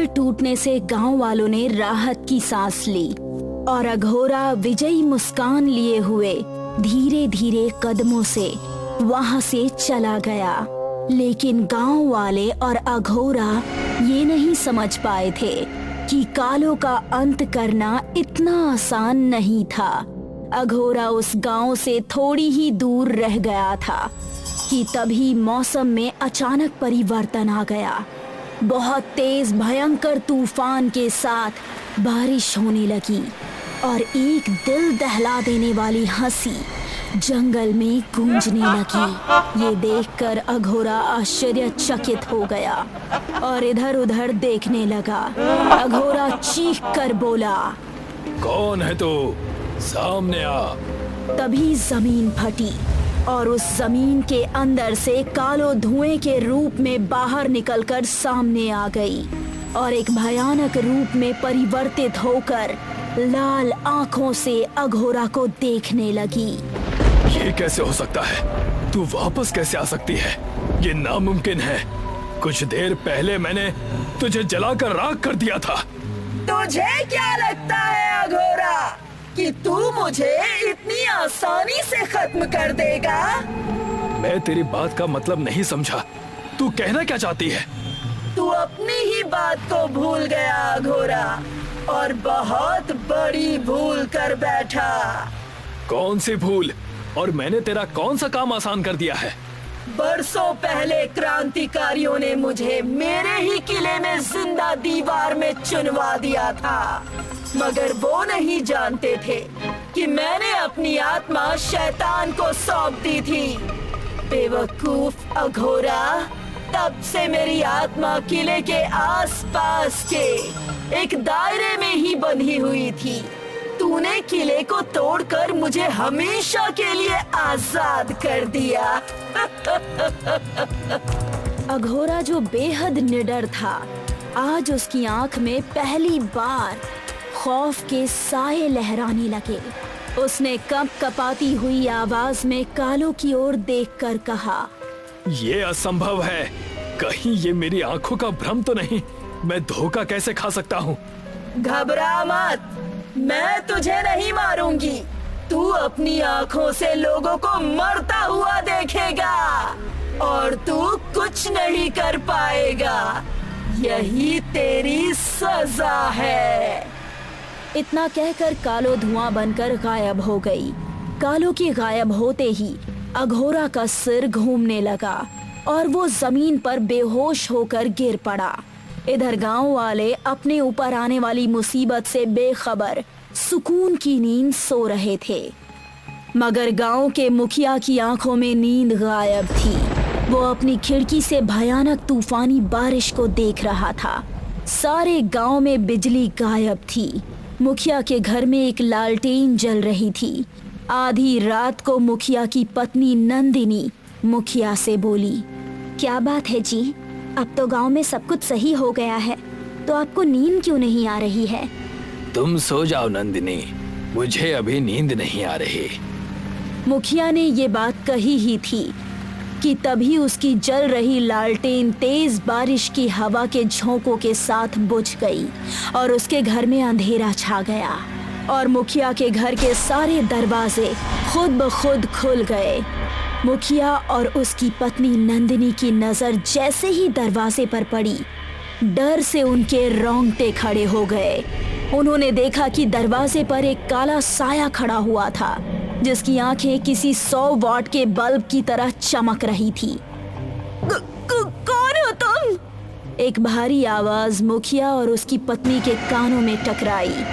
जंगल टूटने से गांव वालों ने राहत की सांस ली और अघोरा विजयी मुस्कान लिए हुए धीरे धीरे कदमों से वहां से चला गया। लेकिन गांव वाले और अघोरा ये नहीं समझ पाए थे कि कालो का अंत करना इतना आसान नहीं था। अघोरा उस गांव से थोड़ी ही दूर रह गया था कि तभी मौसम में अचानक परिवर्तन आ गया। बहुत तेज भयंकर तूफान के साथ बारिश होने लगी और एक दिल दहला देने वाली हंसी जंगल में गूंजने लगी। ये देखकर अघोरा आश्चर्यचकित हो गया और इधर उधर देखने लगा। अघोरा चीख कर बोला, कौन है तू? सामने आ। तभी जमीन फटी और उस जमीन के अंदर से कालो धुएं के रूप में बाहर निकलकर सामने आ गई और एक भयानक रूप में परिवर्तित होकर लाल आंखों से अघोरा को देखने लगी। ये कैसे हो सकता है? तू वापस कैसे आ सकती है? ये नामुमकिन है। कुछ देर पहले मैंने तुझे जलाकर राख कर दिया था। तुझे क्या लगता है अघोरा कि तू मुझे इतनी आसानी से खत्म कर देगा? मैं तेरी बात का मतलब नहीं समझा। तू कहना क्या चाहती है? तू अपनी ही बात को भूल गया अघोरा और बहुत बड़ी भूल कर बैठा। कौन सी भूल? और मैंने तेरा कौन सा काम आसान कर दिया है? बरसों पहले क्रांतिकारियों ने मुझे मेरे ही किले में जिंदा दीवार में चुनवा दिया था, मगर वो नहीं जानते थे कि मैंने अपनी आत्मा शैतान को सौंप दी थी। बेवकूफ अघोरा, तब से मेरी आत्मा किले के आसपास के एक दायरे में ही बंधी हुई थी। तूने किले को तोड़कर मुझे हमेशा के लिए आजाद कर दिया। अघोरा जो बेहद निडर था, आज उसकी आंख में पहली बार खौफ के साए लहराने लगे। उसने कपाती हुई आवाज में कालो की ओर देखकर कहा, ये असंभव है। कहीं ये मेरी आंखों का भ्रम तो नहीं? मैं धोखा कैसे खा सकता हूँ? घबरा मत, मैं तुझे नहीं मारूंगी। तू अपनी आंखों से लोगों को मरता हुआ देखेगा और तू कुछ नहीं कर पाएगा। यही तेरी सजा है। इतना कहकर कालो धुआं बनकर गायब हो गई। कालो के गायब होते ही अघोरा का सिर घूमने लगा और वो जमीन पर बेहोश होकर गिर पड़ा। इधर गांव वाले अपने ऊपर आने वाली मुसीबत से बेखबर सुकून की नींद सो रहे थे, मगर गांव के मुखिया की आंखों में नींद गायब थी। वो अपनी खिड़की से भयानक तूफानी बारिश को देख रहा था। सारे गांव में बिजली गायब थी। मुखिया के घर में एक लालटेन जल रही थी। आधी रात को मुखिया की पत्नी नंदिनी मुखिया से बोली, क्या बात है जी? अब तो गांव में सब कुछ सही हो गया है, तो आपको नींद क्यों नहीं आ रही है? तुम सो जाओ नंदिनी, मुझे अभी नींद नहीं आ रही। मुखिया ने ये बात कही ही थी कि तभी उसकी जल रही लालटेन तेज बारिश की हवा के झोंकों के साथ बुझ गई और उसके घर में अंधेरा छा गया और मुखिया के घर के सारे दरवाजे खुद ब खुद खुल गए। मुखिया और उसकी पत्नी नंदिनी की नजर जैसे ही दरवाजे पर पड़ी, डर से उनके रोंगटे खड़े हो गए। उन्होंने देखा कि दरवाजे पर एक काला साया खड़ा हुआ था, जिसकी आंखें किसी 100 वॉट के बल्ब की तरह चमक रही थी। कौन हो तुम? एक भारी आवाज मुखिया और उसकी पत्नी के कानों में टकराई।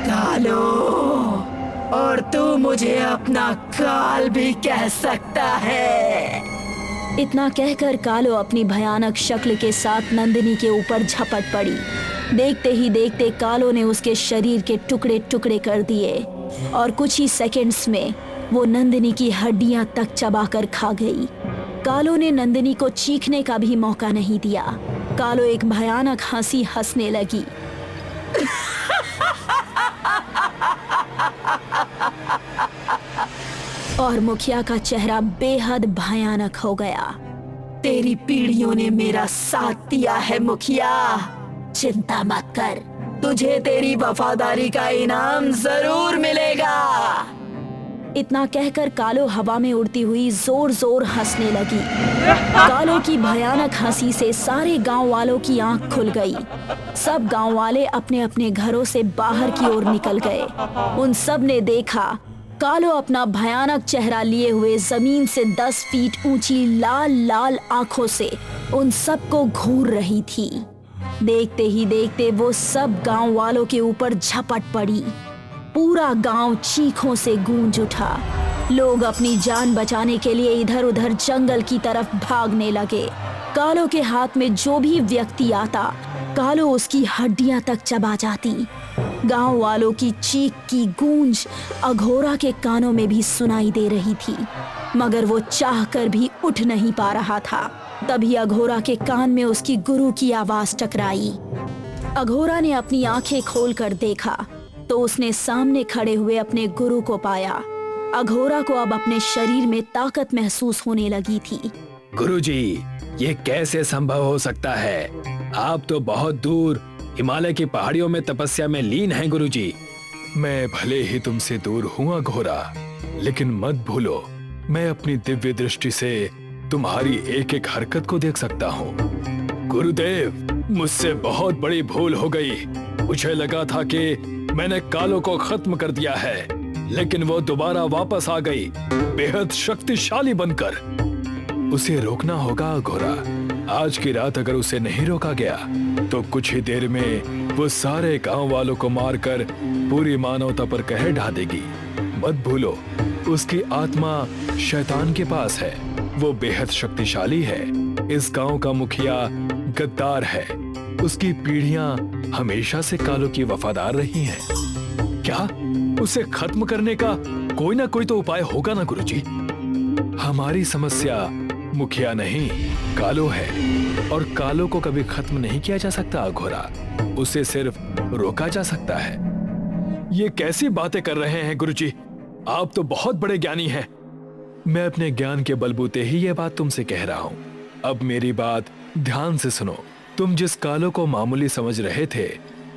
कालो, और तू मुझे अपना काल भी कह सकता है। इतना कहकर कालो अपनी भयानक शक्ल के साथ नंदिनी के ऊपर झपट पड़ी। देखते ही देखते कालो ने उसके शरीर के टुकड़े टुकड़े कर दिए और कुछ ही सेकंड्स में वो नंदिनी की हड्डियां तक चबाकर खा गई। कालो ने नंदिनी को चीखने का भी मौका नहीं दिया। कालो एक भयानक हंसी हंसने लगी। और मुखिया का चेहरा बेहद भयानक हो गया। तेरी पीढ़ियों ने मेरा साथ दिया है मुखिया। चिंता मत कर, तुझे तेरी वफादारी का इनाम जरूर मिलेगा। इतना कहकर कालो हवा में उड़ती हुई जोर जोर हंसने लगी। कालो की भयानक हंसी से सारे गांव वालों की आंख खुल गई। सब गांव वाले अपने अपने घरों से बाहर की ओर निकल गए। उन सब ने देखा कालो अपना भयानक चेहरा लिए हुए जमीन से 10 फीट ऊंची लाल लाल आंखों से उन सबको घूर रही थी। देखते ही देखते वो सब गांव वालों के ऊपर झपट पड़ी। पूरा गांव चीखों से गूंज उठा। लोग अपनी जान बचाने के लिए इधर उधर जंगल की तरफ भागने लगे। कालो के हाथ में जो भी व्यक्ति आता, कालो उसकी हड्डियां तक चबा जाती। गांव वालों की चीख की गूंज अघोरा के कानों में भी सुनाई दे रही थी, मगर वो चाहकर भी उठ नहीं पा रहा था। तभी अघोरा के कान में उसकी गुरु की आवाज टकराई। अघोरा ने अपनी आंखें खोलकर देखा तो उसने सामने खड़े हुए अपने गुरु को पाया। अघोरा को अब अपने शरीर में ताकत महसूस होने लगी थी। गुरुजी, ये कैसे संभव हो सकता है? आप तो बहुत दूर हिमालय की पहाड़ियों में तपस्या में लीन हैं गुरुजी। मैं भले ही तुमसे दूर हूँ अघोरा, लेकिन मत भूलो मैं अपनी दिव्य दृष्टि से तुम्हारी एक एक हरकत को देख सकता हूँ। गुरुदेव, मुझसे बहुत बड़ी भूल हो गई। मुझे लगा था कि मैंने कालो को खत्म कर दिया है, लेकिन वो दोबारा वापस आ गई, बेहद शक्तिशाली बनकर। उसे रोकना होगा अघोरा। आज की रात अगर उसे नहीं रोका गया तो कुछ ही देर में वो सारे गांव वालों को मारकर पूरी मानवता पर कहर ढा देगी। मत भूलो, उसकी आत्मा शैतान के पास है। वो बेहद शक्तिशाली है। इस गांव का मुखिया गद्दार है। उसकी पीढ़ियां हमेशा से कालो की वफादार रही हैं। क्या उसे खत्म करने का कोई ना कोई तो उपाय होगा ना गुरुजी? हमारी समस्या मुखिया नहीं, कालो है, और कालो को कभी खत्म नहीं किया जा सकता अघोरा। उसे सिर्फ रोका जा सकता है। ये कैसी बातें कर रहे हैं गुरुजी? आप तो बहुत बड़े ज्ञानी हैं। मैं अपने ज्ञान के बलबूते ही ये बात तुमसे कह रहा हूँ। अब मेरी बात ध्यान से सुनो। तुम जिस कालो को मामूली समझ रहे थे,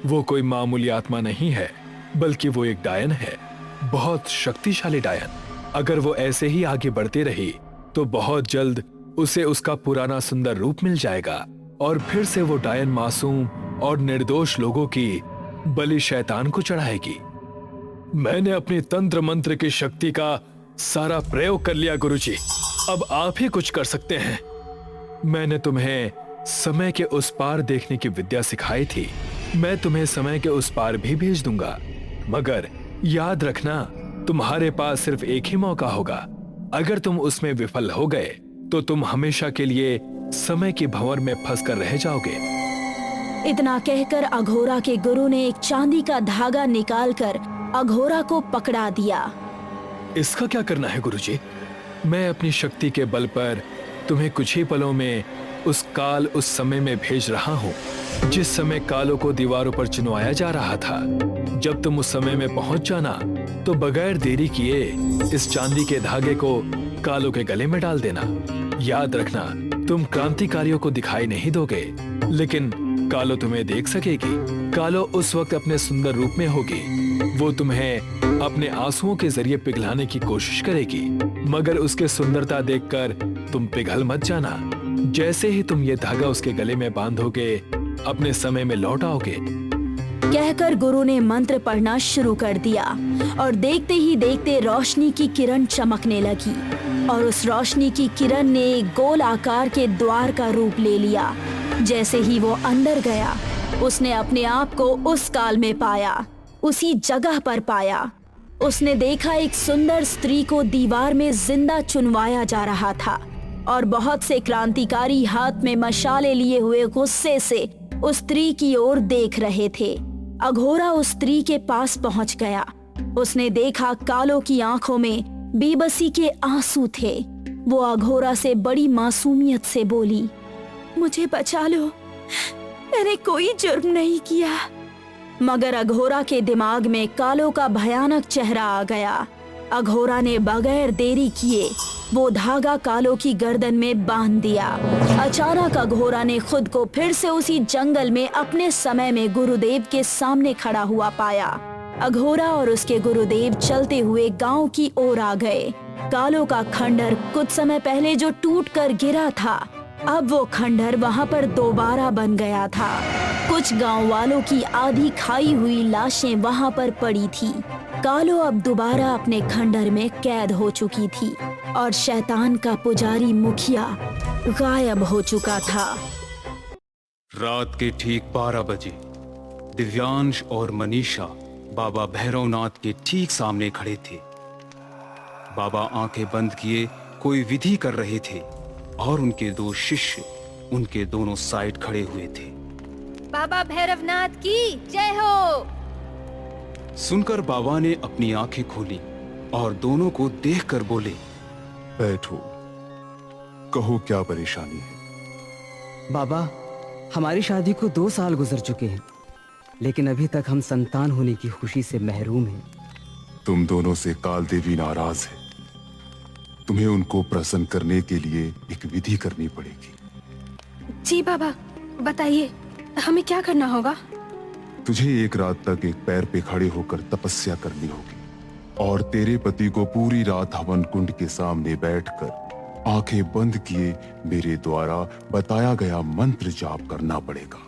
वो कोई मामूली आत्मा नहीं है, बल्कि वो एक डायन है, बहुत शक्तिशाली डायन। अगर वो ऐसे ही आगे बढ़ती रही तो बहुत जल्द उसे उसका पुराना सुंदर रूप मिल जाएगा और फिर से वो डायन मासूम और निर्दोष लोगों की बलि शैतान को चढ़ाएगी। मैंने अपनी तंत्र मंत्र की शक्ति का सारा प्रयोग कर लिया गुरुजी। अब आप ही कुछ कर सकते हैं। मैंने तुम्हें समय के उस पार देखने की विद्या सिखाई थी। मैं तुम्हें समय के उस पार भी भेज दूंगा, मगर याद रखना, तुम्हारे पास सिर्फ एक ही मौका होगा। अगर तुम उसमें विफल हो गए तो तुम हमेशा के लिए समय की भंवर में फंसकर रह जाओगे। इतना कहकर अघोरा के गुरु ने एक चांदी का धागा निकालकर अघोरा को पकड़ा दिया। इसका क्या करना है गुरुजी? मैं अपनी शक्ति के बल पर तुम्हें कुछ ही पलों में उस काल उस समय में भेज रहा हूँ, जिस समय कालों को दीवारों पर चुनवाया जा रहा था। जब तुम उस समय में पहुंच जाना तो बगैर देरी किए इस चांदी के धागे को कालों के गले में डाल देना। याद रखना, तुम क्रांतिकारियों को दिखाई नहीं दोगे, लेकिन कालो तुम्हें देख सकेगी। कालो उस वक्त अपने सुंदर रूप में होगी। वो तुम्हें अपने आंसुओं के जरिए पिघलाने की कोशिश करेगी, मगर उसके सुंदरता देखकर तुम पिघल मत जाना। जैसे ही तुम ये धागा उसके गले में बांधोगे, अपने समय में लौट आओगे। कहकर गुरु ने मंत्र पढ़ना शुरू कर दिया और देखते ही देखते रोशनी की किरण चमकने लगी और उस रोशनी की किरण ने एक गोल आकार के द्वार का रूप ले लिया। जैसे ही वो अंदर गया, उसने अपने आप को उस काल में पाया, उसी जगह पर पाया। उसने देखा एक सुंदर स्त्री को दीवार में जिंदा चुनवाया जा रहा था और बहुत से क्रांतिकारी हाथ में मशाले लिए हुए गुस्से से उस स्त्री की ओर देख रहे थे। अघोरा उस स्त्री के पास पहुंच गया। उसने देखा कालो की आंखों में बेबसी के आंसू थे। वो अघोरा से बड़ी मासूमियत से बोली, मुझे बचा लो, मैंने कोई जुर्म नहीं किया। मगर अघोरा के दिमाग में कालो का भयानक चेहरा आ गया। अघोरा ने बगैर देरी किए वो धागा कालो की गर्दन में बांध दिया। अचानक अघोरा ने खुद को फिर से उसी जंगल में अपने समय में गुरुदेव के सामने खड़ा हुआ पाया। अघोरा और उसके गुरुदेव चलते हुए गांव की ओर आ गए। कालो का खंडर कुछ समय पहले जो टूटकर गिरा था, अब वो खंडर वहां पर दोबारा बन गया था। कुछ गांव वालों की आधी खाई हुई लाशें वहां पर पड़ी थी। कालो अब दोबारा अपने खंडर में कैद हो चुकी थी और शैतान का पुजारी मुखिया गायब हो चुका था। रात के ठीक 12 बजे दिव्यांश और मनीषा बाबा भैरवनाथ के ठीक सामने खड़े थे। बाबा आंखें बंद किए कोई विधि कर रहे थे और उनके 2 शिष्य उनके दोनों साइड खड़े हुए थे। बाबा भैरवनाथ की जय हो। सुनकर बाबा ने अपनी आंखें खोली और दोनों को देखकर बोले, बैठो, कहो क्या परेशानी है? बाबा, हमारी शादी को 2 साल गुजर चुके हैं, लेकिन अभी तक हम संतान होने की खुशी से महरूम हैं। तुम दोनों से काल देवी नाराज है। तुम्हें उनको प्रसन्न करने के लिए एक विधि करनी पड़ेगी। जी बाबा, बताइए हमें क्या करना होगा? तुझे एक रात तक एक पैर पे खड़े होकर तपस्या करनी होगी और तेरे पति को पूरी रात हवन कुंड के सामने बैठकर आंखें बंद किए मेरे द्वारा बताया गया मंत्र जाप करना पड़ेगा।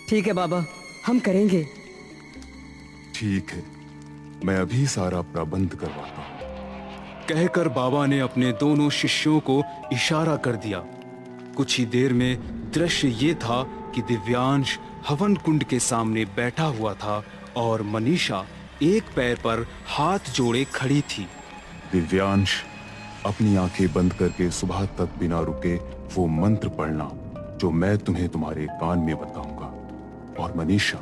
ठीक है बाबा, हम करेंगे। ठीक है, मैं अभी सारा प्रबंध करवाता हूँ। कहकर बाबा ने अपने दोनों शिष्यों को इशारा कर दिया। कुछ ही देर में दृश्य ये था कि दिव्यांश हवन कुंड के सामने बैठा हुआ था और मनीषा एक पैर पर हाथ जोड़े खड़ी थी। दिव्यांश, अपनी आंखें बंद करके सुबह तक बिना रुके वो मंत्र पढ़ना जो मैं तुम्हें तुम्हारे कान में बताऊंगा। और मनीषा,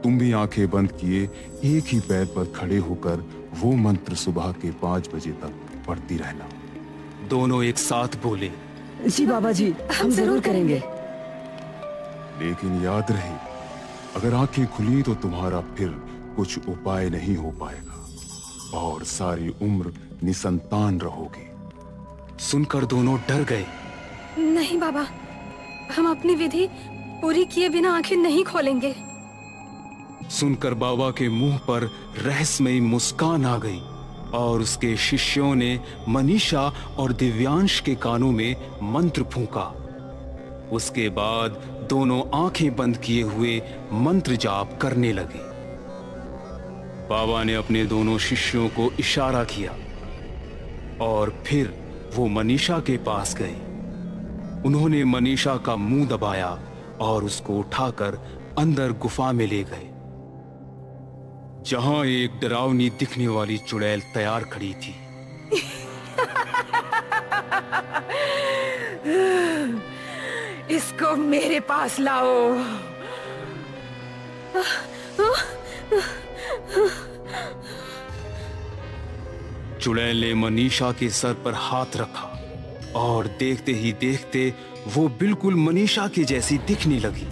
तुम भी आंखें बंद किए एक ही पैर पर खड़े होकर वो मंत्र सुबह के 5 बजे तक पढ़ती रहना। दोनों एक साथ बोले, जी बाबा जी, हम जरूर करेंगे। लेकिन याद रहे, अगर आंखें खुली तो तुम्हारा फिर कुछ उपाय नहीं हो पाएगा और सारी उम्र निसंतान रहोगे। सुनकर दोनों डर गए। नहीं बाबा, हम अपनी विधि पूरी किए बिना आंखें नहीं खोलेंगे। सुनकर बाबा के मुंह पर रहस्यमयी मुस्कान आ गई और उसके शिष्यों ने मनीषा और दिव्यांश के कानों में मंत्र फूंका। उसके बाद दोनों आंखें बंद किए हुए मंत्र जाप करने लगे। बाबा ने अपने दोनों शिष्यों को इशारा किया और फिर वो मनीषा के पास गए। उन्होंने मनीषा का मुंह दबाया और उसको उठाकर अंदर गुफा में ले गए, जहां एक डरावनी दिखने वाली चुड़ैल तैयार खड़ी थी। इसको मेरे पास लाओ। चुड़ैल ने मनीषा के सर पर हाथ रखा और देखते ही देखते वो बिल्कुल मनीषा के जैसी दिखने लगी।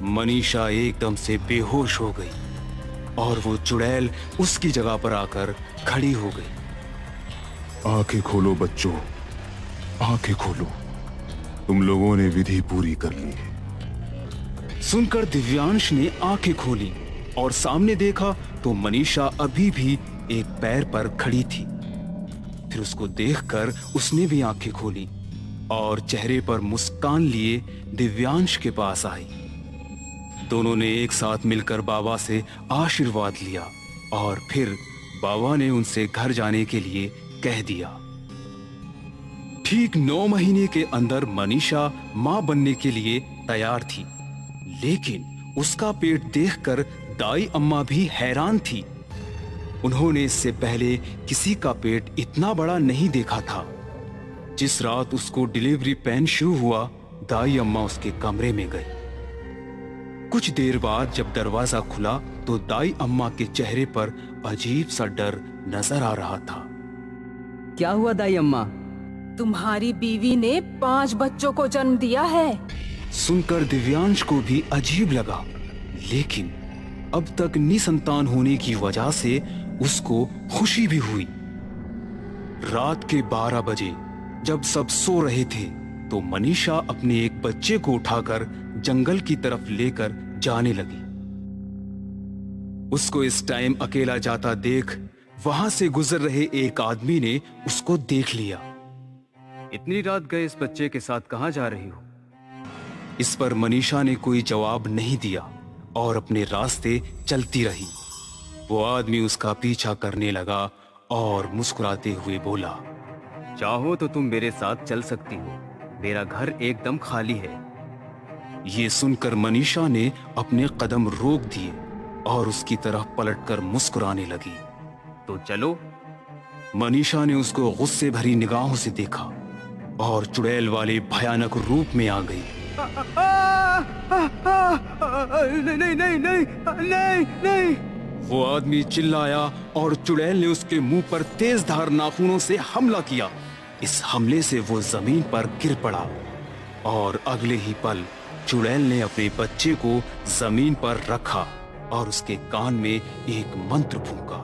मनीषा एकदम से बेहोश हो गई और वो चुड़ैल उसकी जगह पर आकर खड़ी हो गई। आंखें खोलो बच्चों, आंखें खोलो, तुम लोगों ने विधि पूरी कर ली है। सुनकर दिव्यांश ने आंखें खोली और सामने देखा तो मनीषा अभी भी एक पैर पर खड़ी थी। फिर उसको देखकर उसने भी आंखें खोली और चेहरे पर मुस्कान लिए दिव्यांश के पास आई। दोनों ने एक साथ मिलकर बाबा से आशीर्वाद लिया और फिर बाबा ने उनसे घर जाने के लिए कह दिया। ठीक 9 महीने के अंदर मनीषा मां बनने के लिए तैयार थी, लेकिन उसका पेट देखकर दाई अम्मा भी हैरान थी। उन्होंने इससे पहले किसी का पेट इतना बड़ा नहीं देखा था। जिस रात उसको डिलीवरी पेन शुरू हुआ, दाई अम्मा उसके कमरे में गई। कुछ देर बाद जब दरवाजा खुला तो दाई अम्मा के चेहरे पर अजीब सा डर नजर आ रहा था। क्या हुआ दाई अम्मा? तुम्हारी बीवी ने 5 बच्चों को जन्म दिया है। सुनकर दिव्यांश को भी अजीब लगा, लेकिन अब तक निसंतान होने की वजह से उसको खुशी भी हुई। रात के 12 बजे जब सब सो रहे थे तो मनीषा अपने एक बच्चे को उठाकर जंगल की तरफ लेकर जाने लगी। उसको इस टाइम अकेला जाता देख वहां से गुजर रहे एक आदमी ने उसको देख लिया। इतनी रात गए इस बच्चे के साथ कहाँ जा रही हो? इस पर मनीषा ने कोई जवाब नहीं दिया और अपने रास्ते चलती रही। वो आदमी उसका पीछा करने लगा और मुस्कुराते हुए बोला, चाहो तो तुम मेरे साथ चल सकती हो, मेरा घर एकदम खाली है। ये सुनकर मनीषा ने अपने कदम रोक दिए और उसकी तरफ पलटकर मुस्कुराने लगी। तो चलो। मनीषा ने उसको गुस्से भरी निगाहों से देखा और चुड़ैल वाले भयानक रूप में आ गई। नहीं नहीं नहीं नहीं नहीं। वो आदमी चिल्लाया और चुड़ैल ने उसके मुंह पर तेज धार नाखूनों से हमला किया। इस हमले से वो जमीन पर गिर पड़ा और अगले ही पल चुड़ैल ने अपने बच्चे को जमीन पर रखा और उसके कान में एक मंत्र फूंका।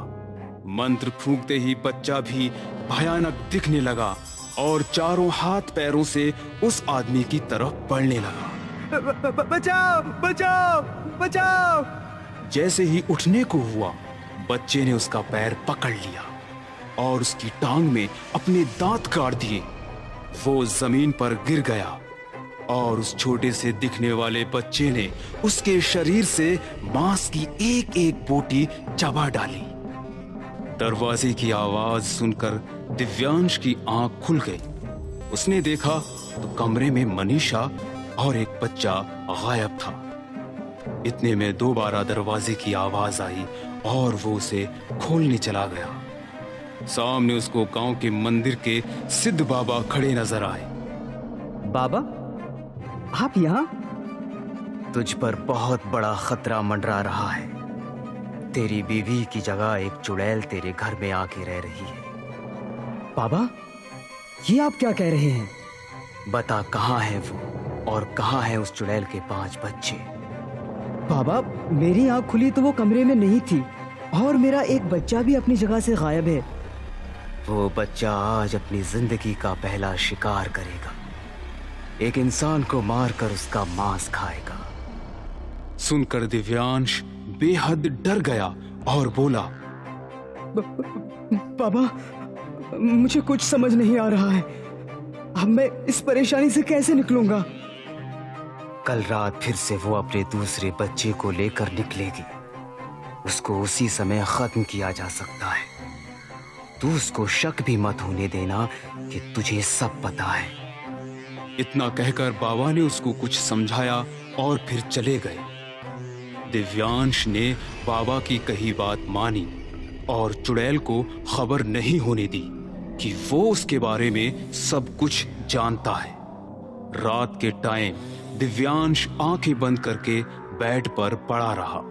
मंत्र फूंकते ही बच्चा भी भयानक दिखने लगा और चारों हाथ पैरों से उस आदमी की तरफ बढ़ने लगा। बचाओ बचाओ बचाओ। जैसे ही उठने को हुआ बच्चे ने उसका पैर पकड़ लिया और उसकी टांग में अपने दांत काट दिए। वो जमीन पर गिर गया और उस छोटे से दिखने वाले बच्चे ने उसके शरीर से मांस की एक एक बोटी चबा डाली। दरवाजे की आवाज सुनकर दिव्यांश की आंख खुल गई। उसने देखा तो कमरे में मनीषा और एक बच्चा गायब था। इतने में दोबारा दरवाजे की आवाज आई और वो उसे खोलने चला गया। सामने उसको गांव के मंदिर के सिद्ध बाबा खड़े नजर आए। बाबा, आप यहाँ? तुझ पर बहुत बड़ा खतरा मंडरा रहा है। तेरी बीवी की जगह एक चुड़ैल तेरे घर में आके रह रही है। बाबा, ये आप क्या कह रहे हैं? बता कहाँ है वो और कहाँ है उस चुड़ैल के 5 बच्चे? बाबा, मेरी आंख खुली तो वो कमरे में नहीं थी और मेरा एक बच्चा भी अपनी जगह से गायब है। वो बच्चा आज अपनी जिंदगी का पहला शिकार करेगा। एक इंसान को मारकर उसका मांस खाएगा। सुनकर दिव्यांश बेहद डर गया और बोला, बाबा, मुझे कुछ समझ नहीं आ रहा है। अब मैं इस परेशानी से कैसे निकलूंगा? कल रात फिर से वो अपने दूसरे बच्चे को लेकर निकलेगी। उसको उसी समय खत्म किया जा सकता है। तू उसको शक भी मत होने देना कि तुझे सब पता है। इतना कहकर बाबा ने उसको कुछ समझाया और फिर चले गए। दिव्यांश ने बाबा की कही बात मानी और चुड़ैल को खबर नहीं होने दी कि वो उसके बारे में सब कुछ जानता है। रात के टाइम दिव्यांश आंखें बंद करके बेड पर पड़ा रहा।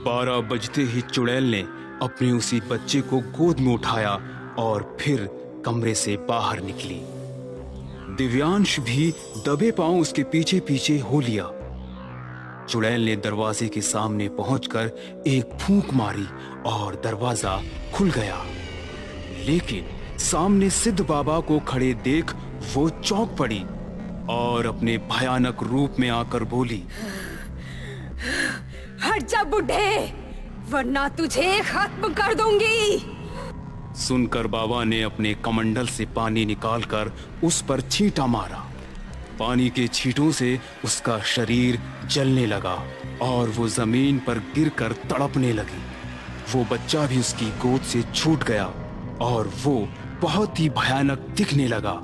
12 बजते ही चुड़ैल ने अपने उसी बच्चे को गोद में उठाया और फिर कमरे से बाहर निकली। दिव्यांश भी दबे पांव उसके पीछे पीछे हो लिया। चुड़ैल ने दरवाजे के सामने पहुंचकर एक फूंक मारी और दरवाजा खुल गया। लेकिन सामने सिद्ध बाबा को खड़े देख वो चौंक पड़ी और अपने भयानक रूप में आकर बोली, हट जा बुढ़े, वरना तुझे खत्म कर दूंगी। सुनकर बाबा ने अपने कमंडल से पानी निकालकर उस पर छींटा मारा। पानी के छींटों से उसका शरीर जलने लगा और वो जमीन पर गिरकर तड़पने लगी। वो बच्चा भी उसकी गोद से छूट गया और वो बहुत ही भयानक दिखने लगा।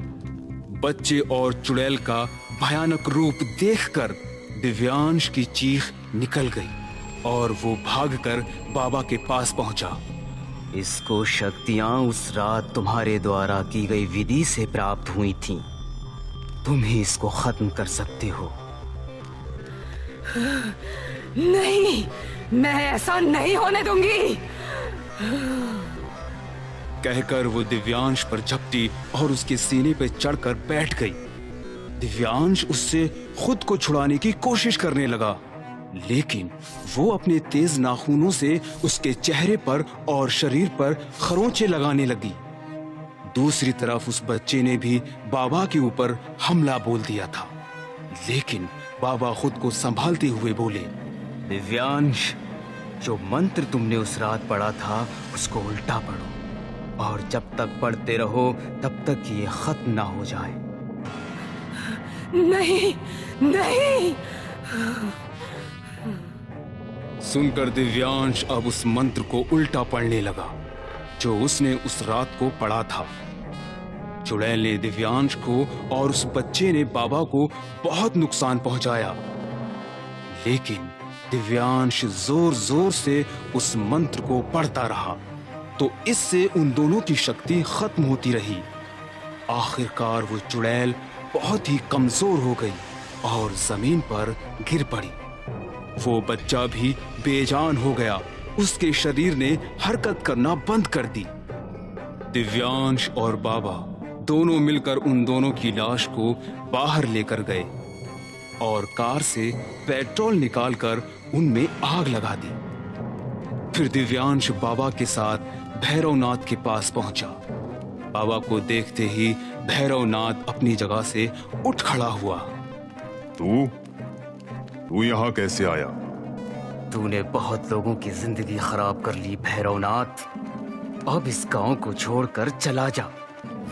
बच्चे और चुड़ैल का भयानक रूप देखकर दिव्यांश की चीख निकल गई और वो भागकर बाबा के पास पहुंचा। इसको शक्तियां उस रात तुम्हारे द्वारा की गई विधि से प्राप्त हुई थीं। तुम ही इसको खत्म कर सकते हो। नहीं, मैं ऐसा नहीं होने दूंगी। कहकर वो दिव्यांश पर झपटी और उसके सीने पर चढ़कर बैठ गई। दिव्यांश उससे खुद को छुड़ाने की कोशिश करने लगा, लेकिन वो अपने तेज नाखूनों से उसके चेहरे पर और शरीर पर खरोंचे लगाने लगी। दूसरी तरफ उस बच्चे ने भी बाबा के ऊपर हमला बोल दिया था, लेकिन बाबा खुद को संभालते हुए बोले, दिव्यांश, जो मंत्र तुमने उस रात पढ़ा था उसको उल्टा पढ़ो और जब तक पढ़ते रहो तब तक ये खत्म ना हो जाए। नहीं नहीं। सुनकर दिव्यांश अब उस मंत्र को उल्टा पढ़ने लगा जो उसने उस रात को पढ़ा था। चुड़ैल ने दिव्यांश को और उस बच्चे ने बाबा को बहुत नुकसान पहुंचाया, लेकिन दिव्यांश जोर जोर से उस मंत्र को पढ़ता रहा तो इससे उन दोनों की शक्ति खत्म होती रही। आखिरकार वो चुड़ैल बहुत ही कमजोर हो गई और जमीन पर गिर पड़ी। वो बच्चा भी बेजान हो गया, उसके शरीर ने हरकत करना बंद कर दी। दिव्यांश और बाबा दोनों मिलकर उन दोनों की लाश को बाहर लेकर गए और कार से पेट्रोल निकालकर उनमें आग लगा दी। फिर दिव्यांश बाबा के साथ भैरवनाथ के पास पहुंचा। बाबा को देखते ही भैरवनाथ अपनी जगह से उठ खड़ा हुआ। तू यहाँ कैसे आया? तूने बहुत लोगों की जिंदगी खराब कर ली भैरवनाथ। अब इस गांव को छोड़कर चला जा,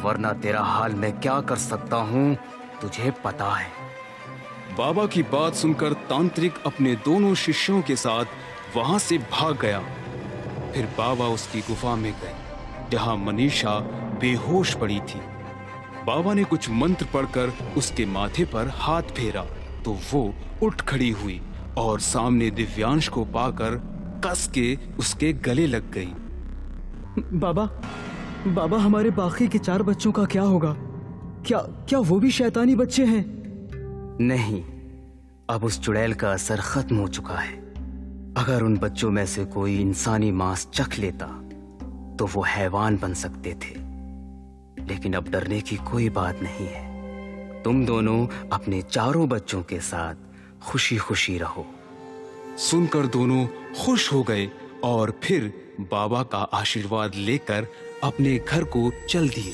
वरना तेरा हाल मैं क्या कर सकता हूँ तुझे पता है। बाबा की बात सुनकर तांत्रिक अपने दोनों शिष्यों के साथ वहां से भाग गया। फिर बाबा उसकी गुफा में गए जहां मनीषा बेहोश पड़ी थी। बाबा ने कुछ मंत्र पढ़कर उसके माथे पर हाथ फेरा तो वो उठ खड़ी हुई और सामने दिव्यांश को पाकर कस के उसके गले लग गई। बाबा, हमारे बाकी के 4 बच्चों का क्या होगा? क्या वो भी शैतानी बच्चे हैं? नहीं, अब उस चुड़ैल का असर खत्म हो चुका है। अगर उन बच्चों में से कोई इंसानी मांस चख लेता तो वो हैवान बन सकते थे, लेकिन अब डरने की कोई बात नहीं है। तुम दोनों अपने 4 बच्चों के साथ खुशी खुशी रहो। सुनकर दोनों खुश हो गए और फिर बाबा का आशीर्वाद लेकर अपने घर को चल दिए।